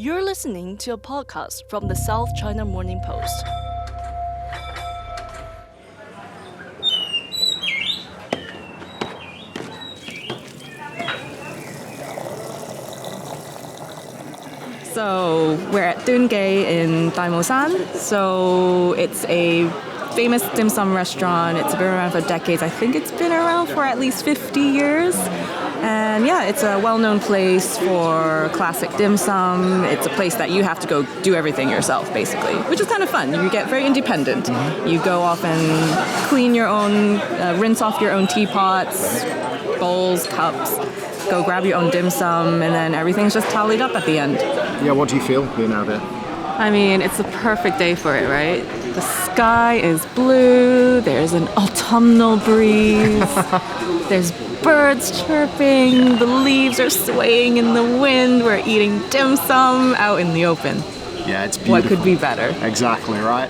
You're listening to a podcast from the South China Morning Post. So we're at Dun Gay in Daimosan. So it's a famous dim sum restaurant. It's been around for decades. I think it's been around for at least 50 years. And yeah, it's a well-known place for classic dim sum. It's a place that you have to go do everything yourself, basically, which is kind of fun. You get very independent. You go off and clean your own, rinse off your own teapots, bowls, cups, go grab your own dim sum, and then everything's just tallied up at the end. Yeah, what do you feel being out there? I mean, it's the perfect day for it, right? The sky is blue, there's an autumnal breeze, there's birds chirping, the leaves are swaying in the wind, we're eating dim sum out in the open. Yeah, it's beautiful. What could be better? Exactly, right?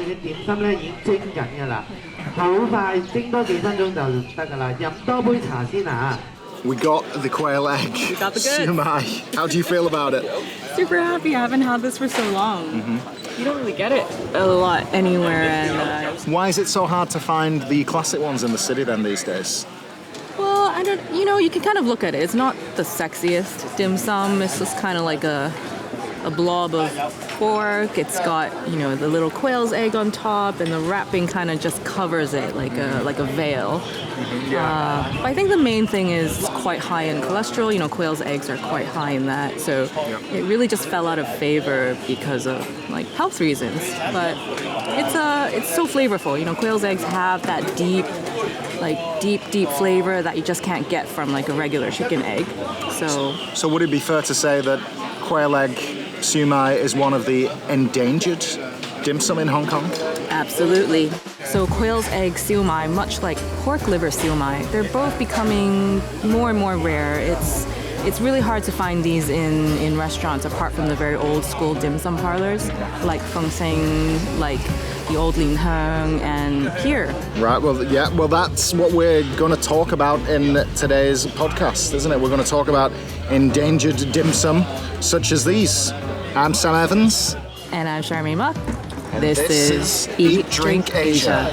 We got the quail egg. We got the goods. Scmp. How do you feel about it? Super happy. I haven't had this for so long. You don't really get it a lot anywhere. And Why is it so hard to find the classic ones in the city then these days? well, I don't. You can kind of look at it. It's not the sexiest dim sum. It's just kind of like a blob of pork. It's got the little quail's egg on top, and the wrapping kind of just covers it like a veil. But I think the main thing is it's quite high in cholesterol. Quail's eggs are quite high in that, so it really just fell out of favor because of health reasons. But it's so flavorful. Quail's eggs have that deep flavor that you just can't get from a regular chicken egg. So would it be fair to say that quail egg siumai is one of the endangered dim sum in Hong Kong? Absolutely. So quail's egg siumai, much like pork liver siumai, they're both becoming more and more rare. It's really hard to find these in restaurants apart from the very old school dim sum parlors like Feng Sing, like the old Lin Heng, and here. Right, well that's what we're going to talk about in today's podcast, isn't it? We're going to talk about endangered dim sum such as these. I'm Sam Evans. And I'm Charmaine Muck. And this is Eat, Drink, Asia.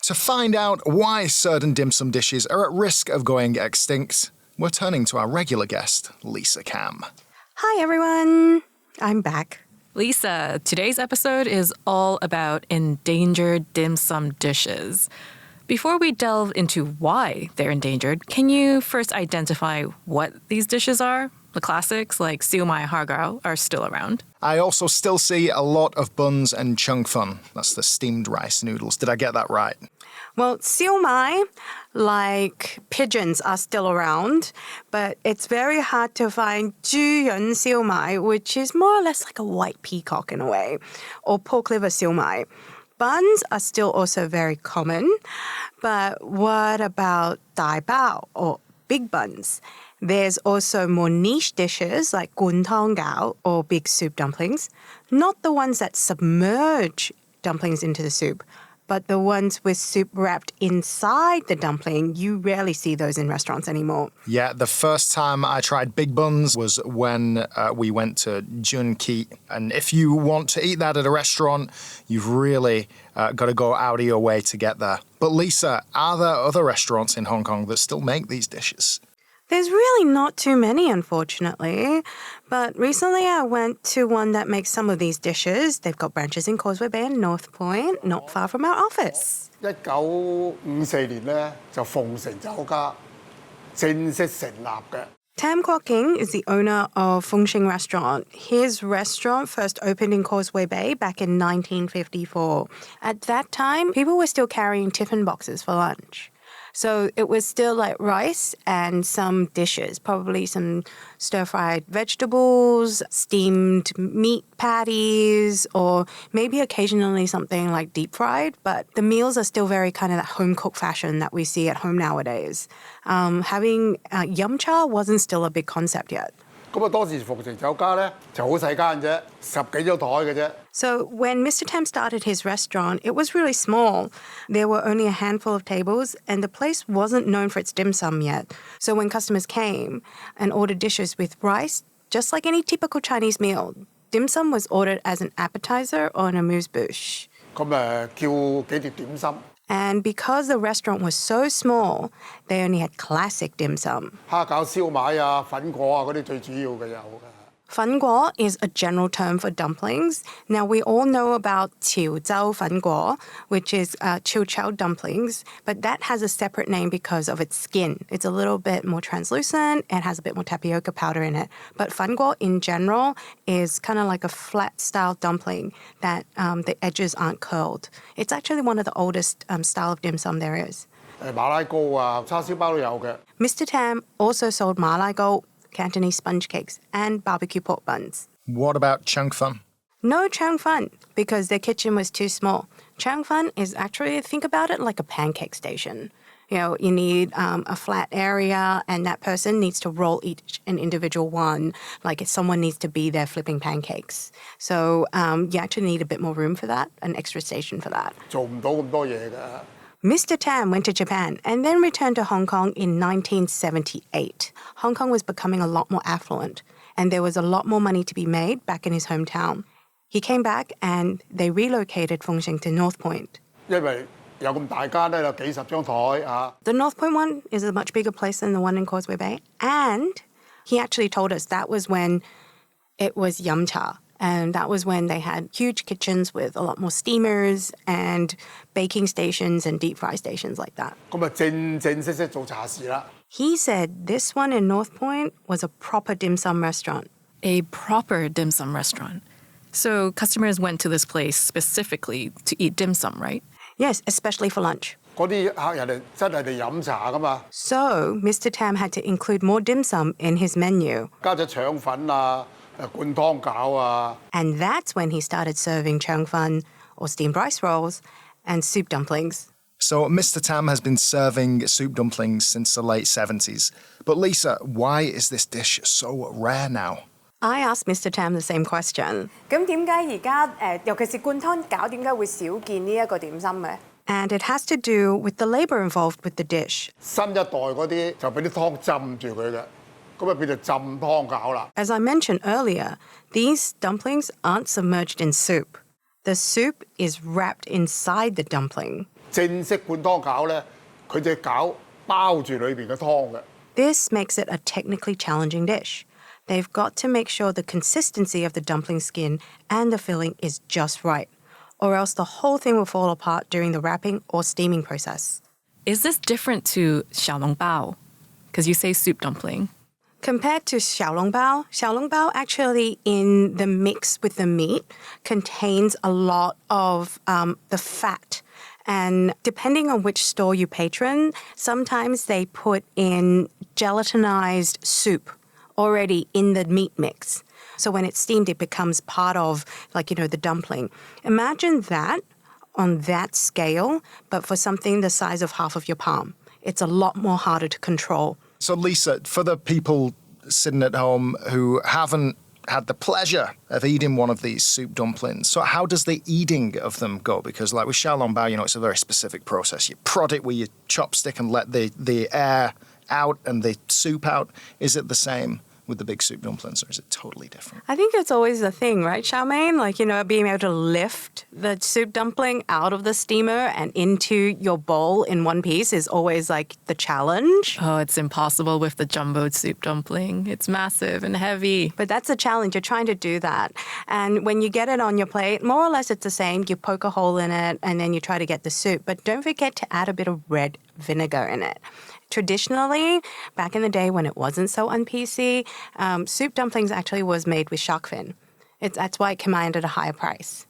To find out why certain dim sum dishes are at risk of going extinct, we're turning to our regular guest, Lisa Cam. Hi everyone, I'm back. Lisa, today's episode is all about endangered dim sum dishes. Before we delve into why they're endangered, can you first identify what these dishes are? The classics like siumai hargao are still around. I also still see a lot of buns and chung fun. That's the steamed rice noodles. Did I get that right? Well, siumai, like pigeons, are still around, but it's very hard to find juyuan siumai, which is more or less like a white peacock in a way, or pork liver siumai. Buns are still also very common, but what about dai bao or big buns? There's also more niche dishes like gun tong gao or big soup dumplings, not the ones that submerge dumplings into the soup, but the ones with soup wrapped inside the dumpling. You rarely see those in restaurants anymore. Yeah, the first time I tried big buns was when we went to Jun Ki. And if you want to eat that at a restaurant, you've really got to go out of your way to get there. But Lisa, are there other restaurants in Hong Kong that still make these dishes? There's really not too many, unfortunately. But recently I went to one that makes some of these dishes. They've got branches in Causeway Bay and North Point, not far from our office. 1954年咧就鳳城酒家正式成立嘅。 Tam Kwok King is the owner of Fung Shing Restaurant. His restaurant first opened in Causeway Bay back in 1954. At that time, people were still carrying tiffin boxes for lunch. So it was still like rice and some dishes, probably some stir-fried vegetables, steamed meat patties, or maybe occasionally something like deep-fried. But the meals are still very kind of that home-cooked fashion that we see at home nowadays. Having yum cha wasn't still a big concept yet. 咁啊當時鳳城酒家咧就好細間啫，10幾張台嘅啫。So when Mr. Tam started his restaurant, it was really small. There were only a handful of tables, and the place wasn't known for its dim sum yet. So when customers came and ordered dishes with rice, just like any typical Chinese meal, dim sum was ordered as an appetizer or an amuse-bouche. 咁叫幾碟點心， And because the restaurant was so small, they only had classic dim sum. 蝦餃、燒賣啊、粉果啊嗰啲最主要嘅有嘅。 Fan guo is a general term for dumplings. Now, we all know about qiu zhao fan guo, which is chiu chow dumplings, but that has a separate name because of its skin. It's a little bit more translucent and has a bit more tapioca powder in it. But fan guo in general is kind of like a flat style dumpling that the edges aren't curled. It's actually one of the oldest style of dim sum there is. 馬拉糕啊、叉燒包都有嘅。 Mr. Tam also sold ma lai gao, Cantonese sponge cakes, and barbecue pork buns. What about changfan? No changfan, because their kitchen was too small. Changfan is actually, think about it like a pancake station. You know, you need a flat area, and that person needs to roll each an individual one, like if someone needs to be there flipping pancakes. So you actually need a bit more room for that, an extra station for that. 做唔到咁多嘢㗎。 Mr. Tam went to Japan and then returned to Hong Kong in 1978. Hong Kong was becoming a lot more affluent, and there was a lot more money to be made back in his hometown. He came back and they relocated Fengsheng to North Point. 因為有咁大間咧，有幾十張台啊。 The North Point one is a much bigger place than the one in Causeway Bay, and he actually told us that was when it was yum cha. And that was when they had huge kitchens with a lot more steamers and baking stations and deep fry stations like that. 咁啊正正式式做茶事啦。 He said this one in North Point was a proper dim sum restaurant. A proper dim sum restaurant. So customers went to this place specifically to eat dim sum, right? Yes, especially for lunch. 嗰啲客人係真係嚟飲茶噶嘛， So Mr. Tam had to include more dim sum in his menu. 加咗腸粉啊、灌湯餃啊。 And that's when he started serving changfan, or steamed rice rolls, and soup dumplings. So Mr. Tam has been serving soup dumplings since the late 70s. But Lisa, why is this dish so rare now? I asked Mr. Tam the same question. 咁點解而家尤其是灌湯餃點解會少見呢一個點心嘅？ And it has to do with the labor involved with the dish. 新一代嗰啲就俾啲湯浸住佢嘅，咁啊變做浸湯餃啦。 As I mentioned earlier, these dumplings aren't submerged in soup. The soup is wrapped inside the dumpling. 正式灌湯餃咧，佢隻餃包住裏邊嘅湯嘅。 This makes it a technically challenging dish. They've got to make sure the consistency of the dumpling skin and the filling is just right, or else the whole thing will fall apart during the wrapping or steaming process. Is this different to xiaolongbao? Because you say soup dumpling. Compared to xiaolongbao actually in the mix with the meat contains a lot of the fat. And depending on which store you patron, sometimes they put in gelatinized soup already in the meat mix. So when it's steamed, it becomes part of, the dumpling. Imagine that on that scale, but for something the size of half of your palm. It's a lot more harder to control. So Lisa, for the people sitting at home who haven't had the pleasure of eating one of these soup dumplings, so how does the eating of them go? Because like with xiaolongbao, it's a very specific process. You prod it with your chopstick and let the air out and the soup out. Is it the same with the big soup dumplings, or is it totally different? I think it's always the thing, right, Charmaine? Being able to lift the soup dumpling out of the steamer and into your bowl in one piece is always the challenge. Oh, it's impossible with the jumbo soup dumpling. It's massive and heavy. But that's a challenge. You're trying to do that. And when you get it on your plate, more or less it's the same. You poke a hole in it and then you try to get the soup. But don't forget to add a bit of red vinegar in it. Traditionally, back in the day when it wasn't so un-PC, soup dumplings actually was made with shark fin. That's why it commanded a higher price.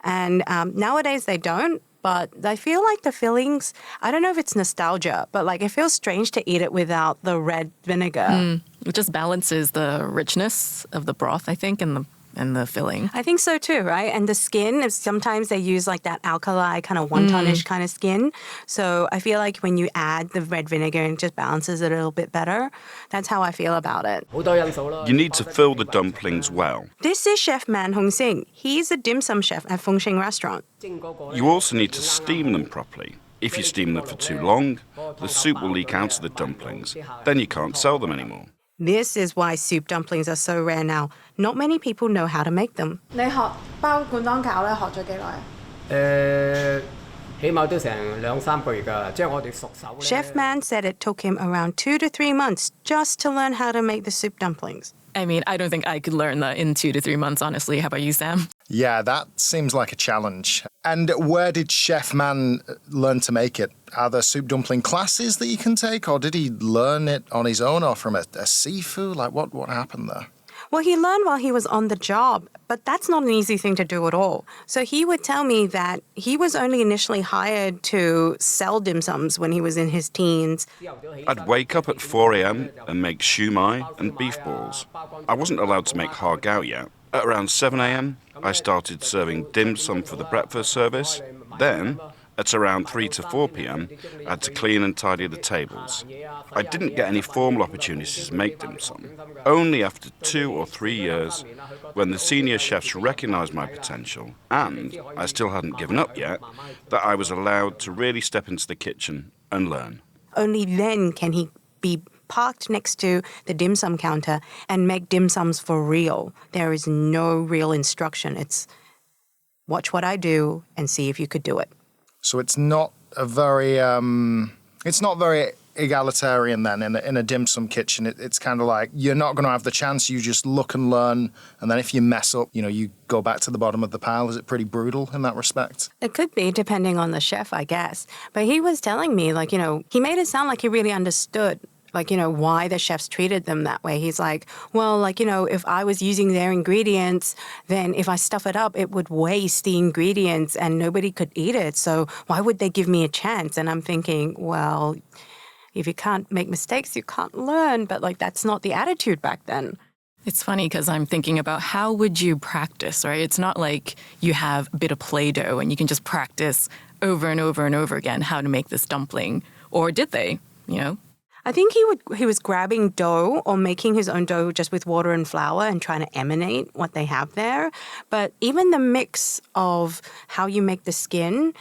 And nowadays they don't, but I feel like the fillings, I don't know if it's nostalgia, but it feels strange to eat it without the red vinegar. It just balances the richness of the broth, I think, and the and the filling. I think so too, right? And the skin, sometimes they use like that alkali kind of wontonish kind of skin. So I feel like when you add the red vinegar, it just balances it a little bit better. That's how I feel about it. You need to fill the dumplings well. This is Chef Man Hong Sing. He's a dim sum chef at Feng Shing Restaurant. You also need to steam them properly. If you steam them for too long, the soup will leak out of the dumplings. Then you can't sell them anymore. This is why soup dumplings are so rare now. Not many people know how to make them. 你學包罐裝餃咧，學咗幾耐？起碼都成2-3個月㗎，即係我哋熟手咧。 Chef Man said it took him around 2 to 3 months just to learn how to make the soup dumplings. I mean, I don't think I could learn that in 2 to 3 months, honestly. How about you, Sam? Yeah, that seems like a challenge. And where did Chef Man learn to make it? Are there soup dumpling classes that you can take, or did he learn it on his own, or from a seafood? Like, what happened there? Well, he learned while he was on the job, but that's not an easy thing to do at all. So he would tell me that he was only initially hired to sell dim sums when he was in his teens. I'd wake up at 4 a.m. and make shumai and beef balls. I wasn't allowed to make har gow yet. At around 7 a.m., I started serving dim sum for the breakfast service. Then, at around 3 to 4 p.m., I had to clean and tidy the tables. I didn't get any formal opportunities to make dim sum. Only after 2 or 3 years, when the senior chefs recognized my potential, and I still hadn't given up yet, that I was allowed to really step into the kitchen and learn. Only then can he be parked next to the dim sum counter and make dim sums for real. There is no real instruction. It's watch what I do and see if you could do it. So it's not very egalitarian then in a dim sum kitchen. It's kind of like you're not going to have the chance. You just look and learn, and then if you mess up, you go back to the bottom of the pile. Is it pretty brutal in that respect? It could be, depending on the chef, I guess. But he was telling me, he made it sound like he really understood why the chefs treated them that way. He's like, well, if I was using their ingredients, then if I stuff it up, it would waste the ingredients and nobody could eat it. So why would they give me a chance? And I'm thinking, well, if you can't make mistakes, you can't learn. But that's not the attitude back then. It's funny because I'm thinking about how would you practice, right? It's not like you have a bit of Play-Doh and you can just practice over and over and over again how to make this dumpling. Or did they, I think he was grabbing dough or making his own dough just with water and flour and trying to emanate what they have there. But even the mix of how you make the skin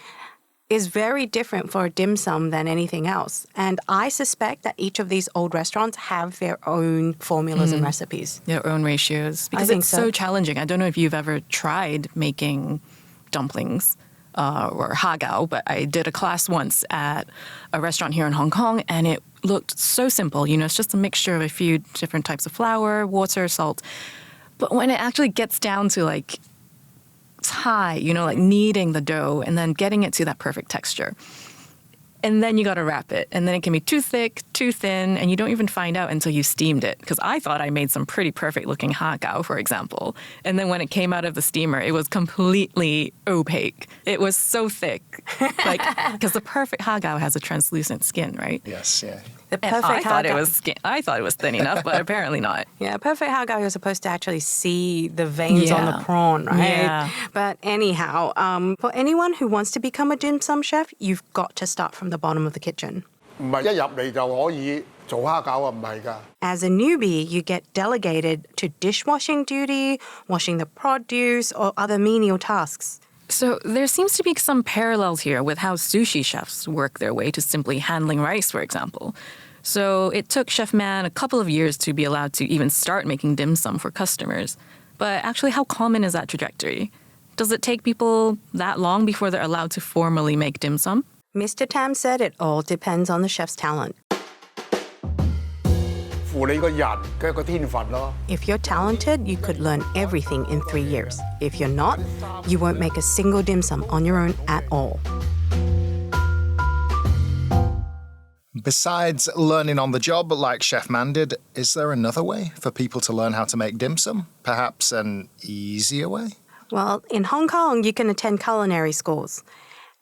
is very different for a dim sum than anything else. And I suspect that each of these old restaurants have their own formulas and recipes. Their own ratios. Because it's so challenging. I don't know if you've ever tried making dumplings. Or hagao, but I did a class once at a restaurant here in Hong Kong, and it looked so simple. It's just a mixture of a few different types of flour, water, salt. But when it actually gets down to tie, kneading the dough and then getting it to that perfect texture. And then you got to wrap it. And then it can be too thick, too thin, and you don't even find out until you steamed it. Because I thought I made some pretty perfect-looking hagao, for example. And then when it came out of the steamer, it was completely opaque. It was so thick. Because the perfect hagao has a translucent skin, right? Yes, yeah. The perfect I thought it was thin enough, but apparently not. Yeah, perfect hagao, you're supposed to actually see the veins on the prawn, right? Yeah. But anyhow, for anyone who wants to become a dim sum chef, you've got to start from the bottom of the kitchen. 唔係一入嚟就可以做蝦餃啊，唔係㗎。 As a newbie, you get delegated to dishwashing duty, washing the produce, or other menial tasks. So there seems to be some parallels here with how sushi chefs work their way to simply handling rice, for example. So it took Chef Man a couple of years to be allowed to even start making dim sum for customers. But actually, how common is that trajectory? Does it take people that long before they're allowed to formally make dim sum? Mr. Tam said it all depends on the chef's talent. 乎你個人嘅一個天分咯。 If you're talented, you could learn everything in 3 years. If you're not, you won't make a single dim sum on your own at all. Besides learning on the job like Chef Man did, is there another way for people to learn how to make dim sum? Perhaps an easier way? Well, in Hong Kong, you can attend culinary schools.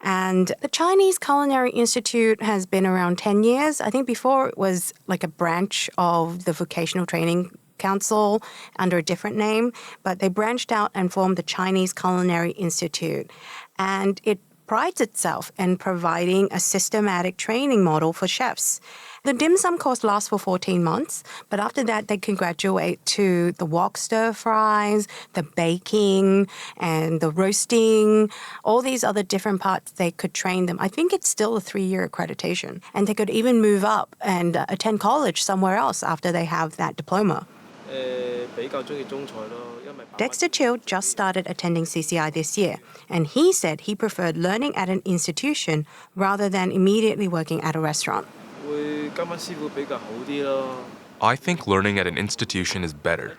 And the Chinese Culinary Institute has been around 10 years. I think before it was like a branch of the vocational training Council under a different name, but they branched out and formed the Chinese Culinary Institute. And it prides itself in providing a systematic training model for chefs. The dim sum course lasts for 14 months, but after that they can graduate to the wok stir fries, the baking, and the roasting, all these other different parts they could train them. I think it's still a 3-year accreditation, and they could even move up and attend college somewhere else after they have that diploma. Dexter Chill just started attending CCI this year, and he said he preferred learning at an institution rather than immediately working at a restaurant. I think learning at an institution is better.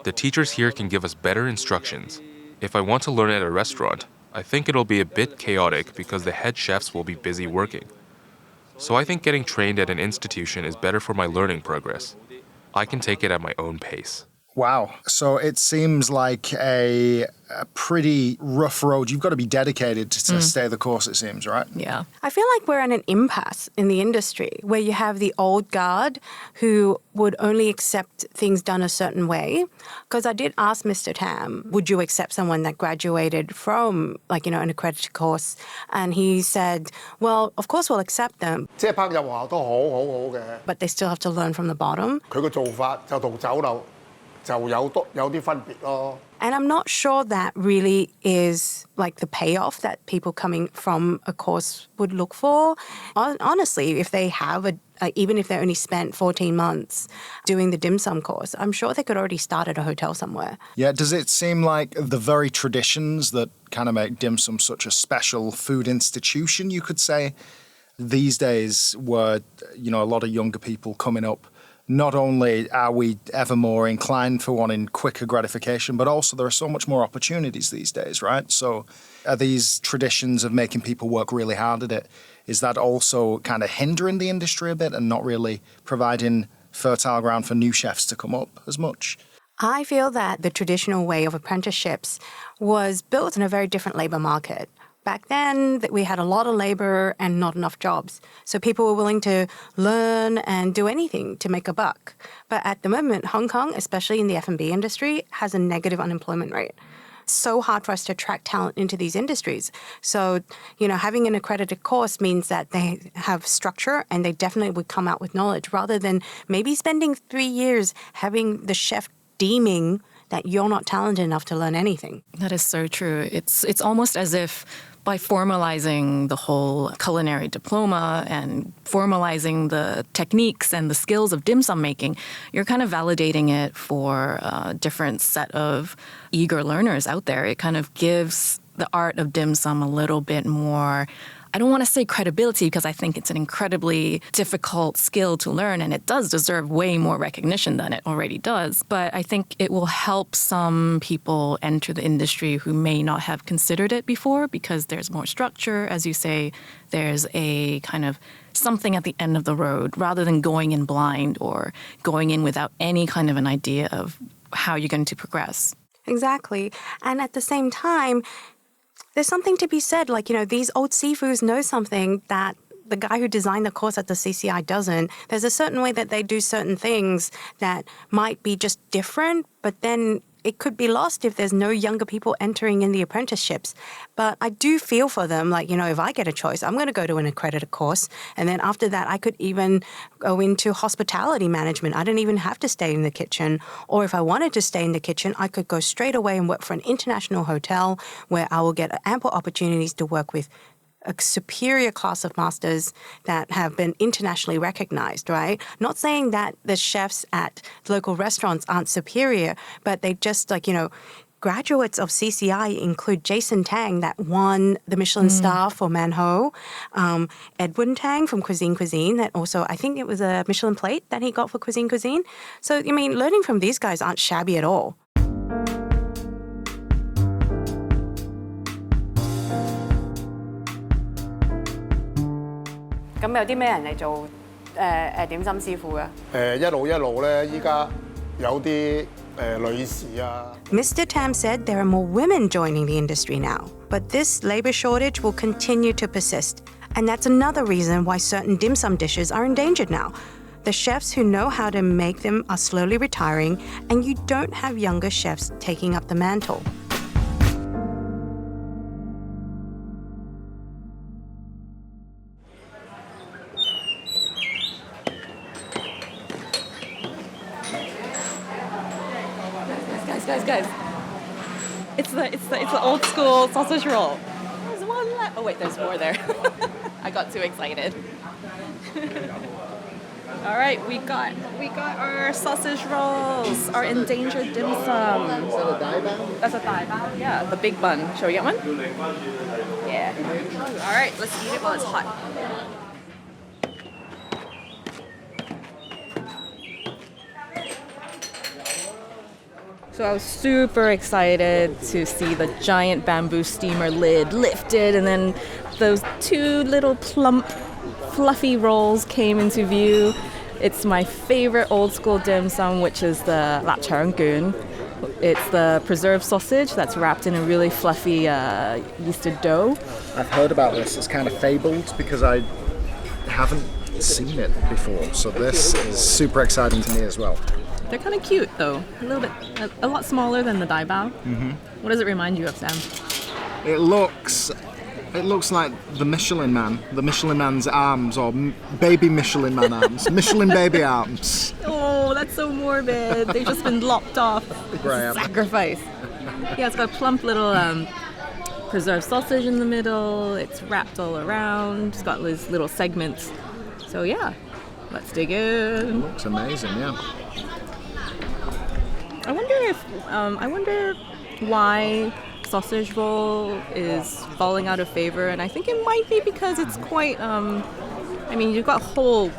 The teachers here can give us better instructions. If I want to learn at a restaurant, I think it'll be a bit chaotic because the head chefs will be busy working. So I think getting trained at an institution is better for my learning progress. I can take it at my own pace. Wow. So it seems like a pretty rough road. You've got to be dedicated to stay the course, it seems, right? Yeah. I feel like we're at an impasse in the industry where you have the old guard who would only accept things done a certain way. Because I did ask Mr. Tam, would you accept someone that graduated from, an accredited course? And he said, well, of course we'll accept them. But they still have to learn from the bottom. And I'm not sure that really is the payoff that people coming from a course would look for. Honestly, if they have even if they only spent 14 months doing the dim sum course, I'm sure they could already start at a hotel somewhere. Yeah, does it seem like the very traditions that kind of make dim sum such a special food institution, you could say, these days were, a lot of younger people coming up, not only are we ever more inclined for wanting quicker gratification, but also there are so much more opportunities these days, right? So are these traditions of making people work really hard at it, is that also kind of hindering the industry a bit and not really providing fertile ground for new chefs to come up as much? I feel that the traditional way of apprenticeships was built in a very different labour market. Back then, we had a lot of labor and not enough jobs. So people were willing to learn and do anything to make a buck. But at the moment, Hong Kong, especially in the F&B industry, has a negative unemployment rate. So hard for us to attract talent into these industries. So, having an accredited course means that they have structure and they definitely would come out with knowledge rather than maybe spending 3 years having the chef deeming that you're not talented enough to learn anything. That is so true. It's almost as if by formalizing the whole culinary diploma and formalizing the techniques and the skills of dim sum making, you're kind of validating it for a different set of eager learners out there. It kind of gives the art of dim sum a little bit more, I don't want to say credibility because I think it's an incredibly difficult skill to learn and it does deserve way more recognition than it already does. But I think it will help some people enter the industry who may not have considered it before because there's more structure. As you say, there's a kind of something at the end of the road rather than going in blind or going in without any kind of an idea of how you're going to progress. Exactly. And at the same time, there's something to be said, these old seafoods know something that the guy who designed the course at the CCI doesn't. There's a certain way that they do certain things that might be just different, but then it could be lost if there's no younger people entering in the apprenticeships. But I do feel for them, if I get a choice, I'm going to go to an accredited course. And then after that, I could even go into hospitality management. I don't even have to stay in the kitchen. Or if I wanted to stay in the kitchen, I could go straight away and work for an international hotel where I will get ample opportunities to work with a superior class of masters that have been internationally recognized, right? Not saying that the chefs at local restaurants aren't superior, but they just graduates of CCI include Jason Tang that won the Michelin star for Man Ho, Edwin Tang from Cuisine Cuisine that also, I think it was a Michelin plate that he got for Cuisine Cuisine. So, learning from these guys aren't shabby at all.咁有啲咩人嚟做點心師傅啊？一路咧，依家有啲女士啊。Mr. Tam said there are more women joining the industry now, but this labor shortage will continue to persist. And that's another reason why certain dim sum dishes are endangered now. The chefs who know how to make them are slowly retiring, and you don't have younger chefs taking up the mantle. Guys. It's the old school sausage roll. There's one left. Oh wait, there's more there. I got too excited. All right, we got our sausage rolls, our endangered dim sum. That's a thigh bao? Yeah, the big bun. Shall we get one? Yeah. All right, let's eat it while it's hot. So I was super excited to see the giant bamboo steamer lid lifted, and then those two little plump, fluffy rolls came into view. It's my favorite old school dim sum, which is the lap charanggun. It's the preserved sausage that's wrapped in a really fluffy yeasted dough. I've heard about this. It's kind of fabled because I haven't seen it before. So this is super exciting to me as well. They're kind of cute, though. A lot smaller than the dai bao. Mm-hmm. What does it remind you of, Sam? It looks like the Michelin Man, the Michelin Man's arms, or baby Michelin Man arms, Michelin baby arms. Oh, that's so morbid. They've just been lopped off. Right. Sacrifice. Yeah, it's got a plump little preserved sausage in the middle. It's wrapped all around. It's got these little segments. So yeah, let's dig in. It looks amazing, yeah. I wonder why sausage roll is falling out of favor, and I think it might be because it's quite you've got whole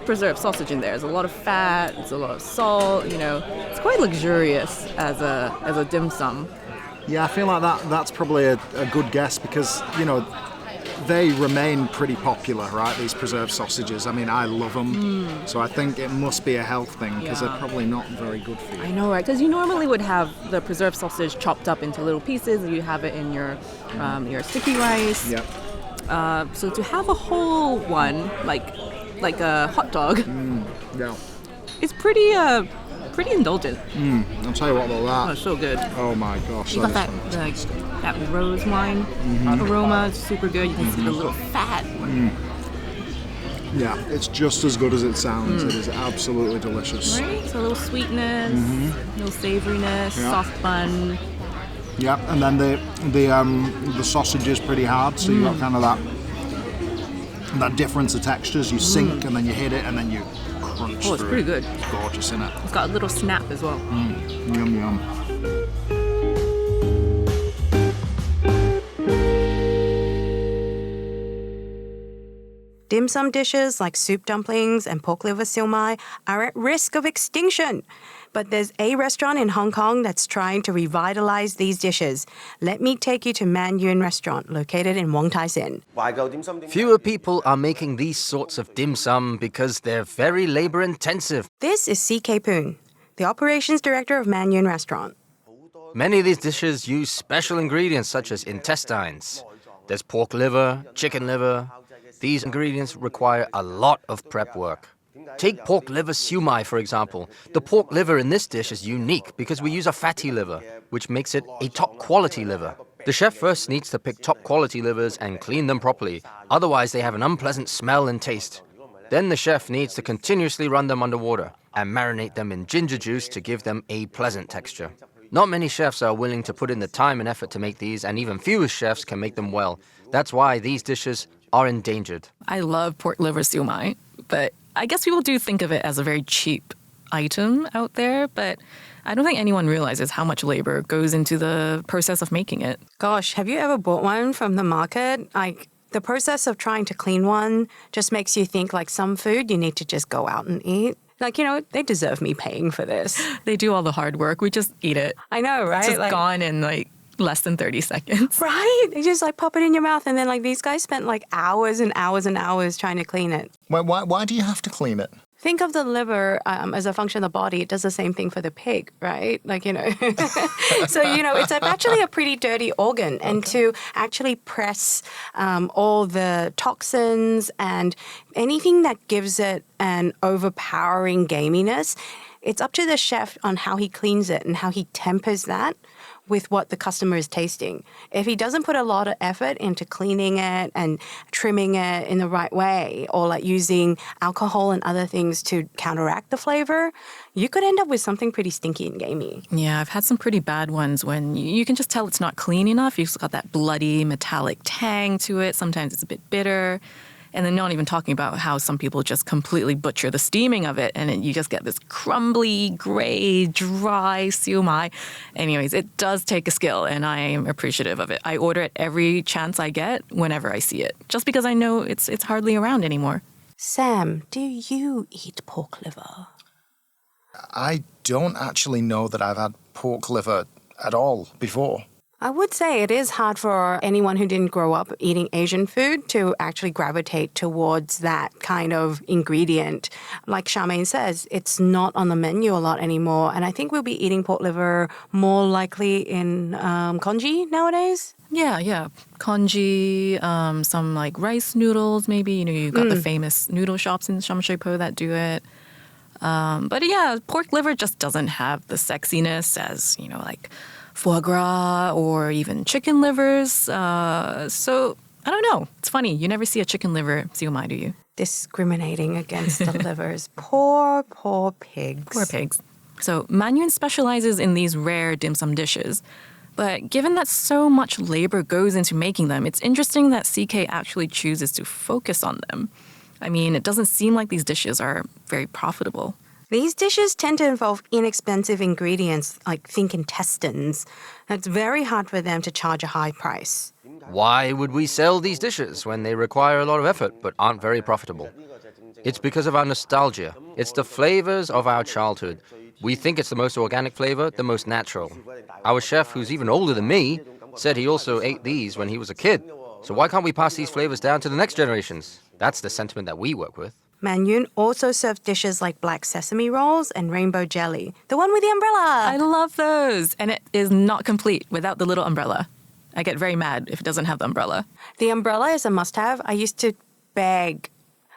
preserved sausage in there. There's a lot of fat, there's a lot of salt, it's quite luxurious as a dim sum. Yeah, I feel like that's probably a good guess because they remain pretty popular, right? These preserved sausages. I mean, I love them. So I think it must be a health thing because they're probably not very good for you. I know, right? Because you normally would have the preserved sausage chopped up into little pieces, and you have it in your sticky rice. Yep. So to have a whole one, like a hot dog, Yeah. it's pretty indulgent. I'll tell you what about that. Oh, it's so good. Oh my gosh. You got that rose wine aroma. It's super good. You can see the little fat. Yeah, it's just as good as it sounds. It is absolutely delicious. Right? So a little sweetness, a little savoriness, soft bun. Yeah, and then the sausage is pretty hard, so you got kind of that difference of textures. You sink and then you hit it and then you crunch. Oh, it's through pretty it. good. It's gorgeous, isn't it? It's got a little snap as well. Yum yum. Dim sum dishes like soup dumplings and pork liver siomai are at risk of extinction. But there's a restaurant in Hong Kong that's trying to revitalize these dishes. Let me take you to Man Yuen Restaurant, located in Wong Tai Sin. Fewer people are making these sorts of dim sum because they're very labor intensive. This is CK Poon, the operations director of Man Yuen Restaurant. Many of these dishes use special ingredients such as intestines. There's pork liver, chicken liver. These ingredients require a lot of prep work. Take pork liver siomai, for example. The pork liver in this dish is unique because we use a fatty liver, which makes it a top-quality liver. The chef first needs to pick top-quality livers and clean them properly, otherwise they have an unpleasant smell and taste. Then the chef needs to continuously run them underwater and marinate them in ginger juice to give them a pleasant texture. Not many chefs are willing to put in the time and effort to make these, and even fewer chefs can make them well. That's why these dishes are endangered. I love pork liver siomai, but I guess people do think of it as a very cheap item out there, but I don't think anyone realizes how much labor goes into the process of making it. Gosh, have you ever bought one from the market? Like, the process of trying to clean one just makes you think like some food you need to just go out and eat. Like, they deserve me paying for this. They do all the hard work. We just eat it. I know, right? It's just gone in less than 30 seconds. Right? They just pop it in your mouth, and then these guys spent hours and hours and hours trying to clean it. Why do you have to clean it? Think of the liver as a function of the body. It does the same thing for the pig, right? Like, So, it's actually a pretty dirty organ. And to actually press all the toxins and anything that gives it an overpowering gaminess, it's up to the chef on how he cleans it and how he tempers that with what the customer is tasting. If he doesn't put a lot of effort into cleaning it and trimming it in the right way, or like using alcohol and other things to counteract the flavor, you could end up with something pretty stinky and gamey. Yeah, I've had some pretty bad ones when you can just tell it's not clean enough. You've got that bloody metallic tang to it. Sometimes it's a bit bitter. And then not even talking about how some people just completely butcher the steaming of it, and you just get this crumbly, gray, dry siumai. Anyways, it does take a skill, and I am appreciative of it. I order it every chance I get whenever I see it, just because I know it's hardly around anymore. Sam, do you eat pork liver? I don't actually know that I've had pork liver at all before. I would say it is hard for anyone who didn't grow up eating Asian food to actually gravitate towards that kind of ingredient. Like Charmaine says, it's not on the menu a lot anymore. And I think we'll be eating pork liver more likely in congee nowadays. Yeah. Congee, some like rice noodles maybe. You've got the famous noodle shops in Shamshuipo that do it. But yeah, pork liver just doesn't have the sexiness as, like foie gras or even chicken livers. So I don't know. It's funny. You never see a chicken liver siumai, do you? Discriminating against the livers. Poor pigs. Poor pigs. So Manyun specializes in these rare dim sum dishes. But given that so much labor goes into making them, it's interesting that CK actually chooses to focus on them. I mean, it doesn't seem like these dishes are very profitable. These dishes tend to involve inexpensive ingredients, like think intestines. It's very hard for them to charge a high price. Why would we sell these dishes when they require a lot of effort but aren't very profitable? It's because of our nostalgia. It's the flavors of our childhood. We think it's the most organic flavor, the most natural. Our chef, who's even older than me, said he also ate these when he was a kid. So why can't we pass these flavors down to the next generations? That's the sentiment that we work with. Manyun also serves dishes like black sesame rolls and rainbow jelly. The one with the umbrella. I love those. And it is not complete without the little umbrella. I get very mad if it doesn't have the umbrella. The umbrella is a must-have. I used to beg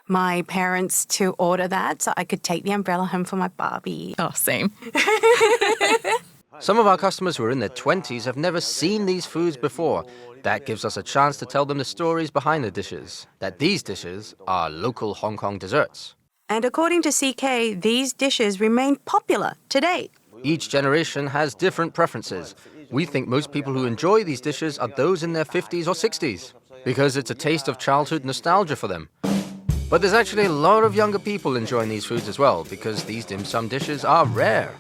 my parents to order that so I could take the umbrella home for my Barbie. Oh, same. Some of our customers who are in their 20s have never seen these foods before. That gives us a chance to tell them the stories behind the dishes, that these dishes are local Hong Kong desserts. And according to CK, these dishes remain popular today. Each generation has different preferences. We think most people who enjoy these dishes are those in their 50s or 60s, because it's a taste of childhood nostalgia for them. But there's actually a lot of younger people enjoying these foods as well, because these dim sum dishes are rare.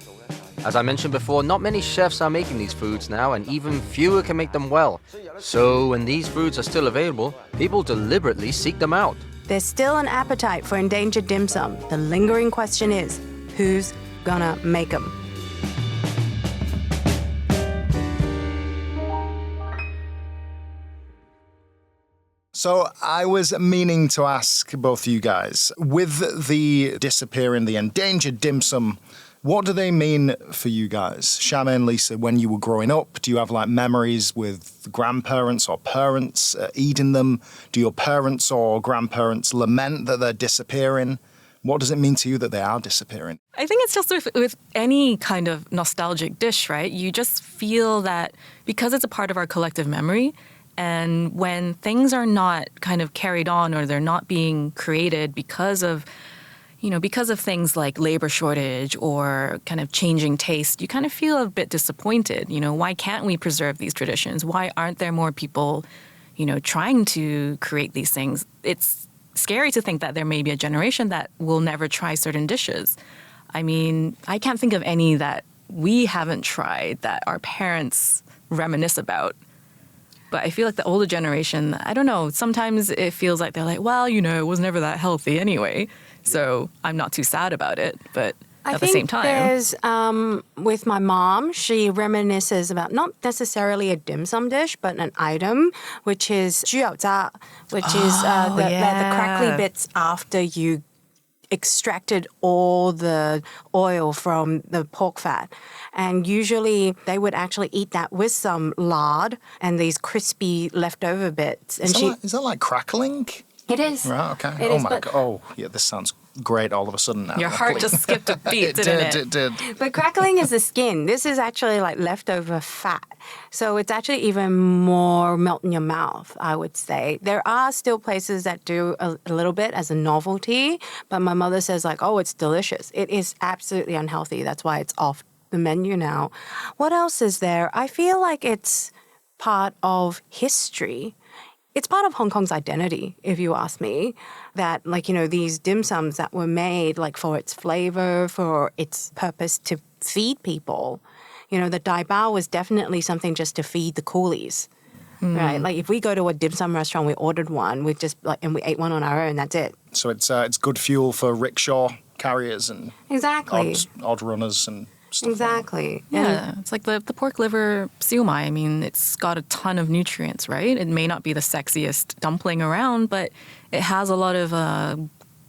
As I mentioned before, not many chefs are making these foods now, and even fewer can make them well. So when these foods are still available, people deliberately seek them out. There's still an appetite for endangered dim sum. The lingering question is, who's gonna make them? So I was meaning to ask both of you guys, with the disappearing, the endangered dim sum, what do they mean for you guys? Charmaine, Lisa, when you were growing up, do you have like memories with grandparents or parents eating them? Do your parents or grandparents lament that they're disappearing? What does it mean to you that they are disappearing? I think it's just with any kind of nostalgic dish, right? You just feel that because it's a part of our collective memory, and when things are not kind of carried on or they're not being created because of things like labor shortage or kind of changing taste, you kind of feel a bit disappointed. Why can't we preserve these traditions? Why aren't there more people, trying to create these things? It's scary to think that there may be a generation that will never try certain dishes. I mean, I can't think of any that we haven't tried that our parents reminisce about. But I feel like the older generation, I don't know, sometimes it feels like they're like, well, it was never that healthy anyway. So I'm not too sad about it, but at the same time. There's, with my mom, she reminisces about not necessarily a dim sum dish, but an item, which is 猪油渣, which is the crackly bits after you extracted all the oil from the pork fat. And usually they would actually eat that with some lard and these crispy leftover bits. And Is that like crackling? It is. Right, okay. It oh is, my but- God. Oh, yeah, this sounds great all of a sudden now. Your heart just skipped a beat, didn't it? It did. But crackling is the skin. This is actually like leftover fat. So it's actually even more melt in your mouth, I would say. There are still places that do a little bit as a novelty, but my mother says like, oh, it's delicious. It is absolutely unhealthy. That's why it's off the menu now. What else is there? I feel like it's part of history. It's part of Hong Kong's identity, if you ask me, that like, you know, these dim sums that were made like for its flavor, for its purpose to feed people. You know, the dai bao was definitely something just to feed the coolies, right? Like if we go to a dim sum restaurant, we ordered one, we just like, and we ate one on our own, that's it. So it's good fuel for rickshaw carriers and Exactly. odd runners and stuff. Exactly. Yeah, it's like the pork liver siu mai. I mean, it's got a ton of nutrients, right? It may not be the sexiest dumpling around, but it has a lot of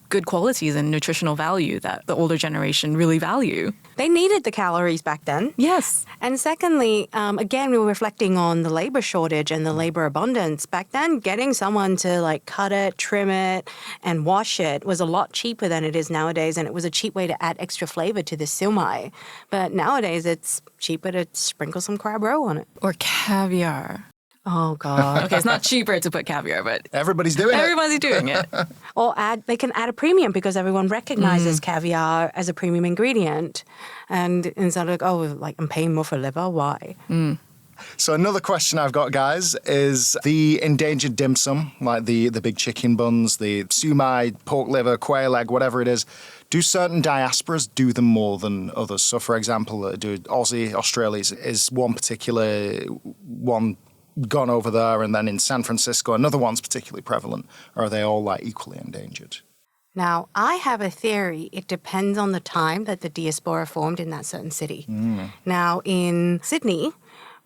good qualities and nutritional value that the older generation really value. They needed the calories back then. Yes. And secondly, again, we were reflecting on the labor shortage and the labor abundance. Back then, getting someone to like cut it, trim it, and wash it was a lot cheaper than it is nowadays. And it was a cheap way to add extra flavor to the siu mai. But nowadays, it's cheaper to sprinkle some crab roe on it. Or caviar. Oh, God. Okay, it's not cheaper to put caviar, but Everybody's doing it. Or they can add a premium because everyone recognizes caviar as a premium ingredient. And instead of like, oh, like I'm paying more for liver, why? So another question I've got, guys, is the endangered dim sum, like the big chicken buns, the siu mai, pork liver, quail egg, whatever it is. Do certain diasporas do them more than others? So, for example, do Aussie, Australians, is one particular one gone over there, and then in San Francisco, another one's particularly prevalent? Or are they all like equally endangered? Now, I have a theory. It depends on the time that the diaspora formed in that certain city. Now, in Sydney,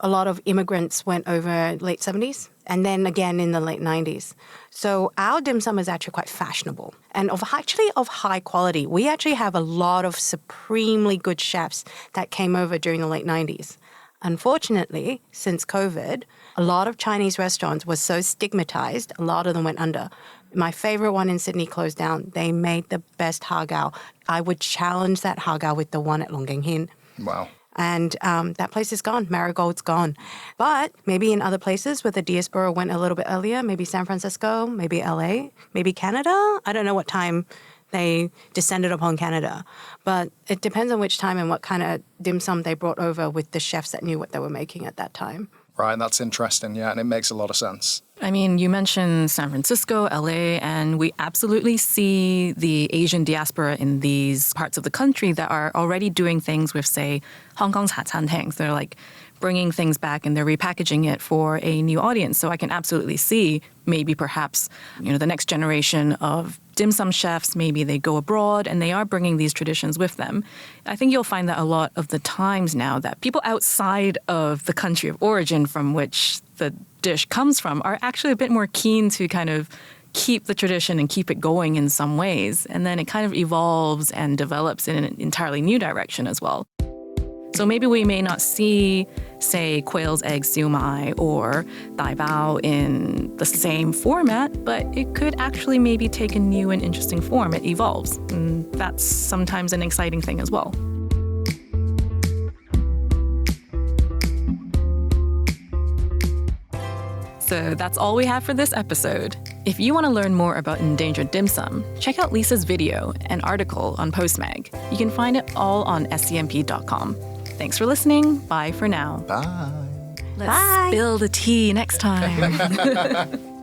a lot of immigrants went over late 70s and then again in the late 90s. So our dim sum is actually quite fashionable and of high quality. We actually have a lot of supremely good chefs that came over during the late 90s. Unfortunately, since COVID, a lot of Chinese restaurants were so stigmatized, a lot of them went under. My favorite one in Sydney closed down. They made the best hagao. I would challenge that hagao with the one at Long Keng Hin. Wow. And that place is gone. Marigold's gone. But maybe in other places where the diaspora went a little bit earlier, maybe San Francisco, maybe LA, maybe Canada. I don't know what time they descended upon Canada. But it depends on which time and what kind of dim sum they brought over with the chefs that knew what they were making at that time. Right, that's interesting, yeah, and it makes a lot of sense. I mean, you mentioned San Francisco, LA, and we absolutely see the Asian diaspora in these parts of the country that are already doing things with, say, Hong Kong's hat tangs. They're like bringing things back and they're repackaging it for a new audience. So I can absolutely see maybe perhaps, the next generation of dim sum chefs, maybe they go abroad and they are bringing these traditions with them. I think you'll find that a lot of the times now that people outside of the country of origin from which the dish comes from are actually a bit more keen to kind of keep the tradition and keep it going in some ways. And then it kind of evolves and develops in an entirely new direction as well. So maybe we may not see, say, quail's egg siu mai or dai bao in the same format, but it could actually maybe take a new and interesting form. It evolves. And that's sometimes an exciting thing as well. So that's all we have for this episode. If you want to learn more about endangered dim sum, check out Lisa's video and article on Postmag. You can find it all on scmp.com. Thanks for listening. Bye for now. Bye. Let's spill the tea next time.